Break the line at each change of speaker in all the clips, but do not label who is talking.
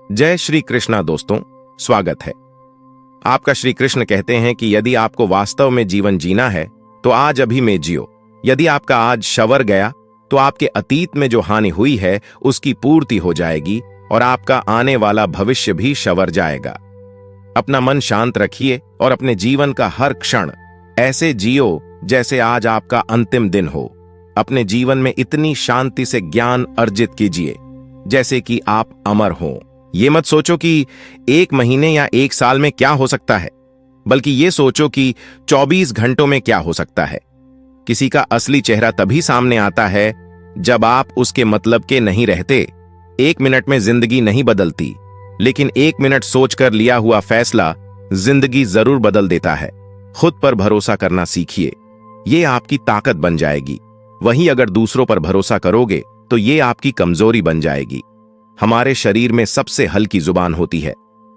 जय श्री कृष्णा दोस्तों, स्वागत है। आपका श्री कृष्ण कहते हैं कि यदि आपको वास्तव में जीवन जीना है तो आज अभी में जियो। यदि आपका आज शवर गया तो आपके अतीत में जो हानि हुई है उसकी पूर्ति हो जाएगी और आपका आने वाला भविष्य भी शवर जाएगा। अपना मन शांत रखिए और अपने जीवन का हर क्षण ऐसे जियो जैसे आज आपका अंतिम दिन हो। अपने जीवन में इतनी शांति से ज्ञान अर्जित कीजिए जैसे कि आप अमर हों। ये मत सोचो कि 1 महीने या 1 साल में क्या हो सकता है, बल्कि ये सोचो कि 24 घंटों में क्या हो सकता है। किसी का असली चेहरा तभी सामने आता है जब आप उसके मतलब के नहीं रहते। 1 मिनट में जिंदगी नहीं बदलती, लेकिन 1 मिनट सोचकर लिया हुआ फैसला जिंदगी जरूर बदल देता है। खुद पर भरोसा करना सीखिए, ये आपकी ताकत बन जाएगी। वहीं अगर दूसरों पर भरोसा करोगे तो ये आपकी कमजोरी बन जाएगी। हमारे शरीर में सबसे हल्की जुबान होती है,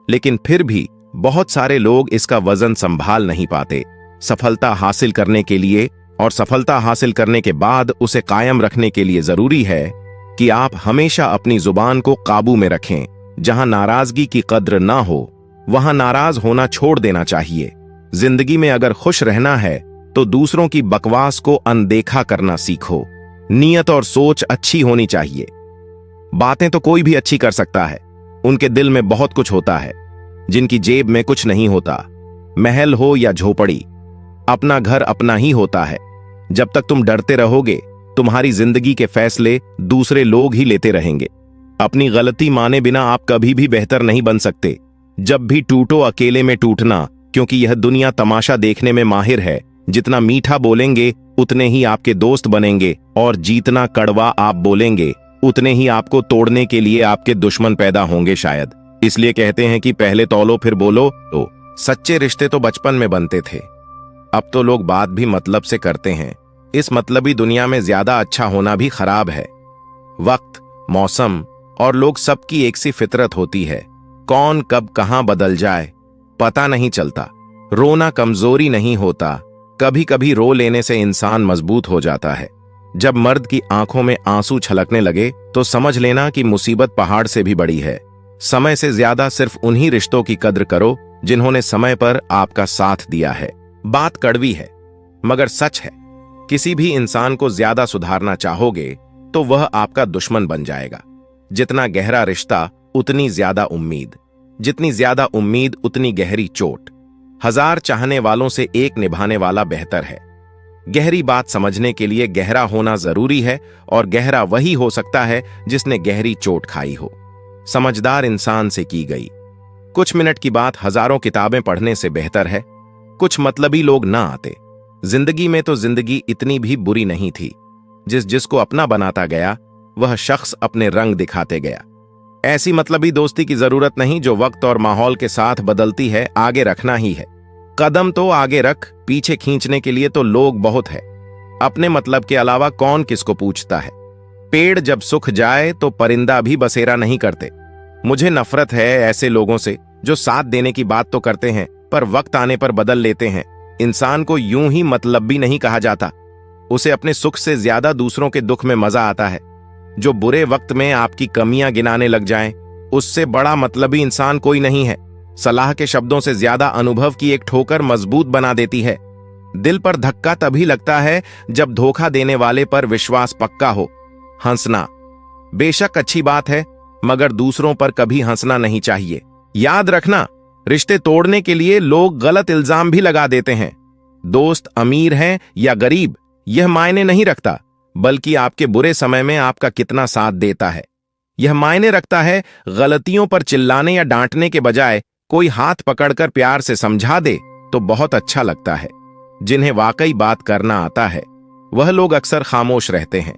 लेकिन फिर भी बहुत सारे लोग इसका वजन संभाल नहीं पाते। सफलता हासिल करने के लिए और सफलता हासिल करने के बाद उसे कायम रखने के लिए जरूरी है कि आप हमेशा अपनी जुबान को काबू में रखें। जहां नाराजगी की कद्र ना हो वहां नाराज होना छोड़ देना चाहिए। जिंदगी में अगर खुश रहना है तो दूसरों की बकवास को अनदेखा करना सीखो। नियत और सोच अच्छी होनी चाहिए। बातें तो कोई भी अच्छी कर सकता है, उनके दिल में बहुत कुछ होता है जिनकी जेब में कुछ नहीं होता। महल हो या झोपड़ी, अपना घर अपना ही होता है। जब तक तुम डरते रहोगे तुम्हारी जिंदगी के फैसले दूसरे लोग ही लेते रहेंगे। अपनी गलती माने बिना आप कभी भी बेहतर नहीं बन सकते। जब भी टूटो अकेले में टूटना, क्योंकि यह दुनिया तमाशा देखने में माहिर है। जितना मीठा बोलेंगे उतने ही आपके दोस्त बनेंगे और जितना कड़वा आप बोलेंगे उतने ही आपको तोड़ने के लिए आपके दुश्मन पैदा होंगे शायद। इसलिए कहते हैं कि पहले तौलो फिर बोलो। तो सच्चे रिश्ते तो बचपन में बनते थे, अब तो लोग बात भी मतलब से करते हैं। इस मतलबी दुनिया में ज्यादा अच्छा होना भी खराब है। वक्त, मौसम और लोग सबकी एक सी फितरत होती है। कौन कब कहां बदल जाए पता नहीं चलता। रोना कमजोरी नहीं होता, कभी कभी रो लेने से इंसान मजबूत हो जाता है। जब मर्द की आंखों में आंसू छलकने लगे तो समझ लेना कि मुसीबत पहाड़ से भी बड़ी है। समय से ज्यादा सिर्फ उन्हीं रिश्तों की कद्र करो जिन्होंने समय पर आपका साथ दिया है। बात कड़वी है मगर सच है। किसी भी इंसान को ज्यादा सुधारना चाहोगे तो वह आपका दुश्मन बन जाएगा। जितना गहरा रिश्ता उतनी ज्यादा उम्मीद, जितनी ज्यादा उम्मीद उतनी गहरी चोट। 1000 चाहने वालों से एक निभाने वाला बेहतर है। गहरी बात समझने के लिए गहरा होना जरूरी है और गहरा वही हो सकता है जिसने गहरी चोट खाई हो। समझदार इंसान से की गई कुछ मिनट की बात हजारों किताबें पढ़ने से बेहतर है। कुछ मतलबी लोग ना आते। जिंदगी में तो जिंदगी इतनी भी बुरी नहीं थी। जिसको अपना बनाता गया वह शख्स अपने रंग दिखाते गया। ऐसी मतलबी दोस्ती की जरूरत नहीं जो वक्त और माहौल के साथ बदलती है। आगे रखना ही है। कदम तो आगे रख, पीछे खींचने के लिए तो लोग बहुत है। अपने मतलब के अलावा कौन किसको पूछता है। पेड़ जब सूख जाए तो परिंदा भी बसेरा नहीं करते। मुझे नफरत है ऐसे लोगों से जो साथ देने की बात तो करते हैं पर वक्त आने पर बदल लेते हैं। इंसान को यूं ही मतलबी नहीं कहा जाता, उसे अपने सुख से ज्यादा दूसरों के दुख में मजा आता है। जो बुरे वक्त में आपकी कमियां गिनाने लग जाएं, उससे बड़ा मतलबी इंसान कोई नहीं है। सलाह के शब्दों से ज्यादा अनुभव की एक ठोकर मजबूत बना देती है। दिल पर धक्का तभी लगता है जब धोखा देने वाले पर विश्वास पक्का हो। हंसना बेशक अच्छी बात है मगर दूसरों पर कभी हंसना नहीं चाहिए। याद रखना, रिश्ते तोड़ने के लिए लोग गलत इल्जाम भी लगा देते हैं। दोस्त अमीर है या गरीब यह मायने नहीं रखता, बल्कि आपके बुरे समय में आपका कितना साथ देता है। यह मायने रखता है। गलतियों पर चिल्लाने या डांटने के बजाय कोई हाथ पकड़कर प्यार से समझा दे तो बहुत अच्छा लगता है। जिन्हें वाकई बात करना आता है वह लोग अक्सर खामोश रहते हैं।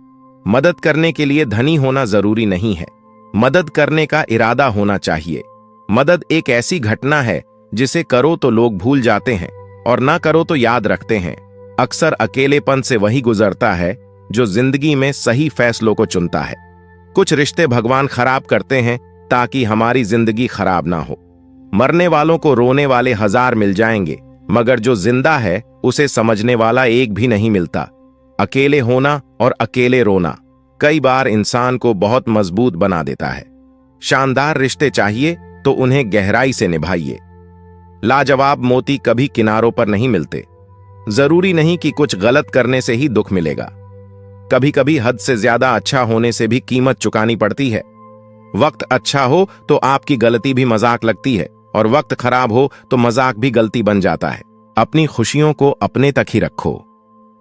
मदद करने के लिए धनी होना जरूरी नहीं है, मदद करने का इरादा होना चाहिए। मदद एक ऐसी घटना है जिसे करो तो लोग भूल जाते हैं और ना करो तो याद रखते हैं। अक्सर अकेलेपन से वही गुजरता है जो जिंदगी में सही फैसलों को चुनता है। कुछ रिश्ते भगवान खराब करते हैं ताकि हमारी जिंदगी खराब ना हो। मरने वालों को रोने वाले 1000 मिल जाएंगे मगर जो जिंदा है उसे समझने वाला एक भी नहीं मिलता। अकेले होना और अकेले रोना कई बार इंसान को बहुत मजबूत बना देता है। शानदार रिश्ते चाहिए तो उन्हें गहराई से निभाइए। लाजवाब मोती कभी किनारों पर नहीं मिलते। जरूरी नहीं कि कुछ गलत करने से ही दुख मिलेगा। कभी कभी हद से ज्यादा अच्छा होने से भी कीमत चुकानी पड़ती है। वक्त अच्छा हो तो आपकी गलती भी मजाक लगती है, और वक्त खराब हो तो मजाक भी गलती बन जाता है। अपनी खुशियों को अपने तक ही रखो।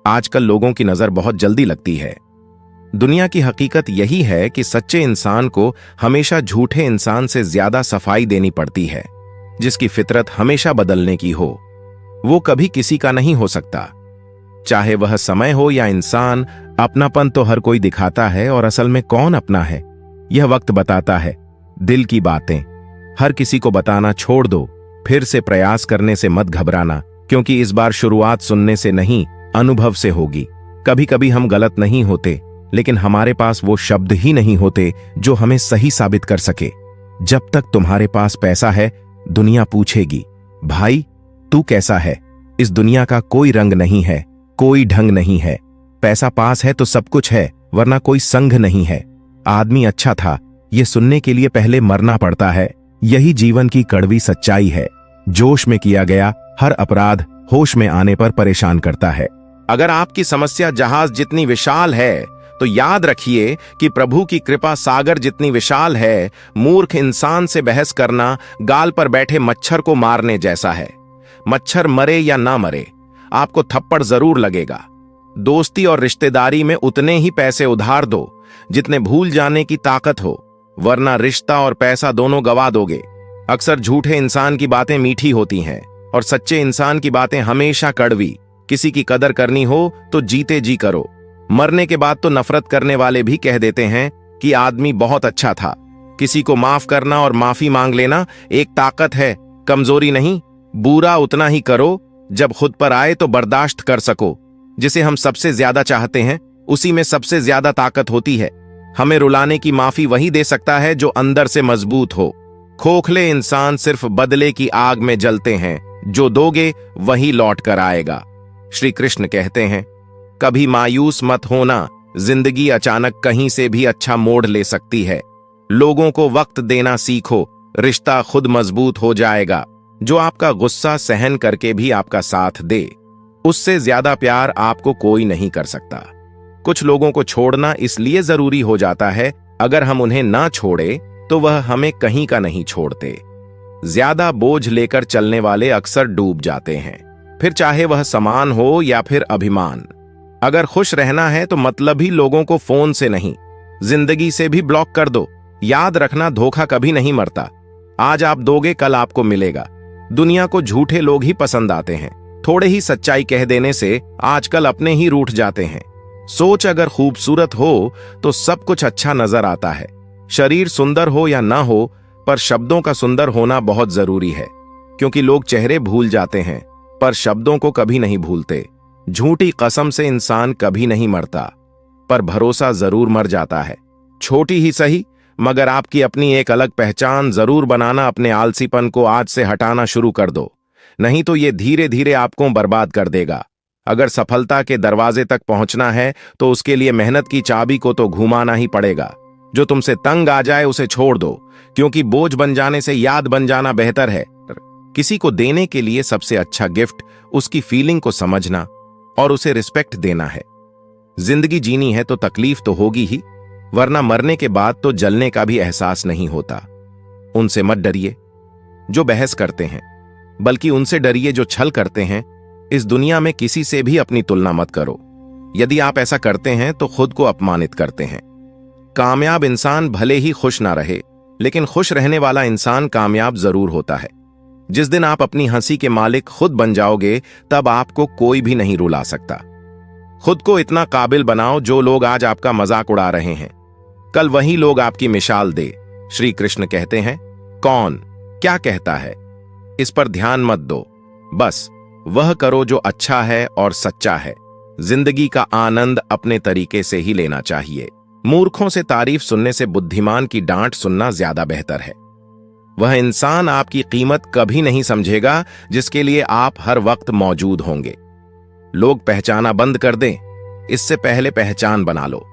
आजकल लोगों की नजर बहुत जल्दी लगती है। दुनिया की हकीकत यही है कि सच्चे इंसान को हमेशा झूठे इंसान से ज्यादा सफाई देनी पड़ती है। जिसकी फितरत हमेशा बदलने की हो, वो कभी किसी का नहीं हो सकता। चाहे वह समय हो या इंसान, अपनापन तो हर कोई दिखाता है, और असल में कौन अपना है यह वक्त बताता है। दिल की बातें हर किसी को बताना छोड़ दो। फिर से प्रयास करने से मत घबराना, क्योंकि इस बार शुरुआत सुनने से नहीं, अनुभव से होगी। कभी कभी हम गलत नहीं होते, लेकिन हमारे पास वो शब्द ही नहीं होते जो हमें सही साबित कर सके। जब तक तुम्हारे पास पैसा है, दुनिया पूछेगी, भाई तू कैसा है। इस दुनिया का कोई रंग नहीं है, कोई ढंग नहीं है। पैसा पास है तो सब कुछ है, वरना कोई संग नहीं है। आदमी अच्छा था, ये सुनने के लिए पहले मरना पड़ता है। यही जीवन की कड़वी सच्चाई है। जोश में किया गया हर अपराध होश में आने पर परेशान करता है। अगर आपकी समस्या जहाज जितनी विशाल है, तो याद रखिए कि प्रभु की कृपा सागर जितनी विशाल है। मूर्ख इंसान से बहस करना गाल पर बैठे मच्छर को मारने जैसा है। मच्छर मरे या ना मरे, आपको थप्पड़ जरूर लगेगा। दोस्ती और रिश्तेदारी में उतने ही पैसे उधार दो जितने भूल जाने की ताकत हो, वरना रिश्ता और पैसा दोनों गवा दोगे। अक्सर झूठे इंसान की बातें मीठी होती हैं, और सच्चे इंसान की बातें हमेशा कड़वी। किसी की कदर करनी हो तो जीते जी करो। मरने के बाद तो नफरत करने वाले भी कह देते हैं कि आदमी बहुत अच्छा था। किसी को माफ करना और माफी मांग लेना एक ताकत है, कमजोरी नहीं। बुरा उतना ही करो जब खुद पर आए तो बर्दाश्त कर सको। जिसे हम सबसे ज्यादा चाहते हैं, उसी में सबसे ज्यादा ताकत होती है। हमें रुलाने की माफी वही दे सकता है जो अंदर से मजबूत हो। खोखले इंसान सिर्फ बदले की आग में जलते हैं, जो दोगे वही लौट कर आएगा। श्री कृष्ण कहते हैं, कभी मायूस मत होना, जिंदगी अचानक कहीं से भी अच्छा मोड़ ले सकती है। लोगों को वक्त देना सीखो, रिश्ता खुद मजबूत हो जाएगा। जो आपका गुस्सा सहन करके भी आपका साथ दे, उससे ज्यादा प्यार आपको कोई नहीं कर सकता। कुछ लोगों को छोड़ना इसलिए जरूरी हो जाता है, अगर हम उन्हें ना छोड़े तो वह हमें कहीं का नहीं छोड़ते। ज्यादा बोझ लेकर चलने वाले अक्सर डूब जाते हैं, फिर चाहे वह सामान हो या फिर अभिमान। अगर खुश रहना है तो मतलब ही लोगों को फोन से नहीं, जिंदगी से भी ब्लॉक कर दो। याद रखना, धोखा कभी नहीं मरता। आज आप दोगे, कल आपको मिलेगा। दुनिया को झूठे लोग ही पसंद आते हैं। थोड़े ही सच्चाई कह देने से आजकल अपने ही रूठ जाते हैं। सोच अगर खूबसूरत हो तो सब कुछ अच्छा नजर आता है। शरीर सुंदर हो या ना हो, पर शब्दों का सुंदर होना बहुत जरूरी है, क्योंकि लोग चेहरे भूल जाते हैं पर शब्दों को कभी नहीं भूलते। झूठी कसम से इंसान कभी नहीं मरता, पर भरोसा जरूर मर जाता है। छोटी ही सही, मगर आपकी अपनी एक अलग पहचान जरूर बनाना। अपने आलसीपन को आज से हटाना शुरू कर दो, नहीं तो ये धीरे धीरे आपको बर्बाद कर देगा। अगर सफलता के दरवाजे तक पहुंचना है तो उसके लिए मेहनत की चाबी को तो घुमाना ही पड़ेगा। जो तुमसे तंग आ जाए उसे छोड़ दो, क्योंकि बोझ बन जाने से याद बन जाना बेहतर है। किसी को देने के लिए सबसे अच्छा गिफ्ट उसकी फीलिंग को समझना और उसे रिस्पेक्ट देना है। जिंदगी जीनी है तो तकलीफ तो होगी ही, वरना मरने के बाद तो जलने का भी एहसास नहीं होता। उनसे मत डरिए जो बहस करते हैं, बल्कि उनसे डरिए जो छल करते हैं। इस दुनिया में किसी से भी अपनी तुलना मत करो। यदि आप ऐसा करते हैं तो खुद को अपमानित करते हैं। कामयाब इंसान भले ही खुश ना रहे, लेकिन खुश रहने वाला इंसान कामयाब जरूर होता है। जिस दिन आप अपनी हंसी के मालिक खुद बन जाओगे, तब आपको कोई भी नहीं रुला सकता। खुद को इतना काबिल बनाओ, जो लोग आज आपका मजाक उड़ा रहे हैं, कल वही लोग आपकी मिसाल दे। श्री कृष्ण कहते हैं, कौन क्या कहता है इस पर ध्यान मत दो, बस वह करो जो अच्छा है और सच्चा है। जिंदगी का आनंद अपने तरीके से ही लेना चाहिए। मूर्खों से तारीफ सुनने से बुद्धिमान की डांट सुनना ज्यादा बेहतर है। वह इंसान आपकी कीमत कभी नहीं समझेगा जिसके लिए आप हर वक्त मौजूद होंगे। लोग पहचाना बंद कर दें, इससे पहले पहचान बना लो।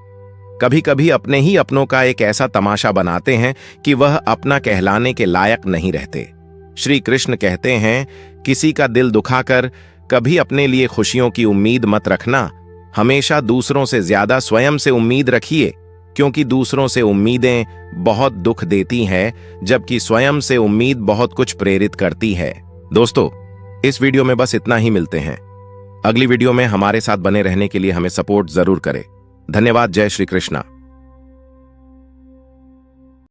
कभी कभी अपने ही अपनों का एक ऐसा तमाशा बनाते हैं कि वह अपना कहलाने के लायक नहीं रहते। श्री कृष्ण कहते हैं, किसी का दिल दुखाकर कभी अपने लिए खुशियों की उम्मीद मत रखना, हमेशा दूसरों से ज्यादा स्वयं से उम्मीद रखिए, क्योंकि दूसरों से उम्मीदें बहुत दुख देती हैं, जबकि स्वयं से उम्मीद बहुत कुछ प्रेरित करती है। दोस्तों, इस वीडियो में बस इतना ही, मिलते हैं अगली वीडियो में। हमारे साथ बने रहने के लिए हमें सपोर्ट जरूर करें। धन्यवाद। जय श्री कृष्णा।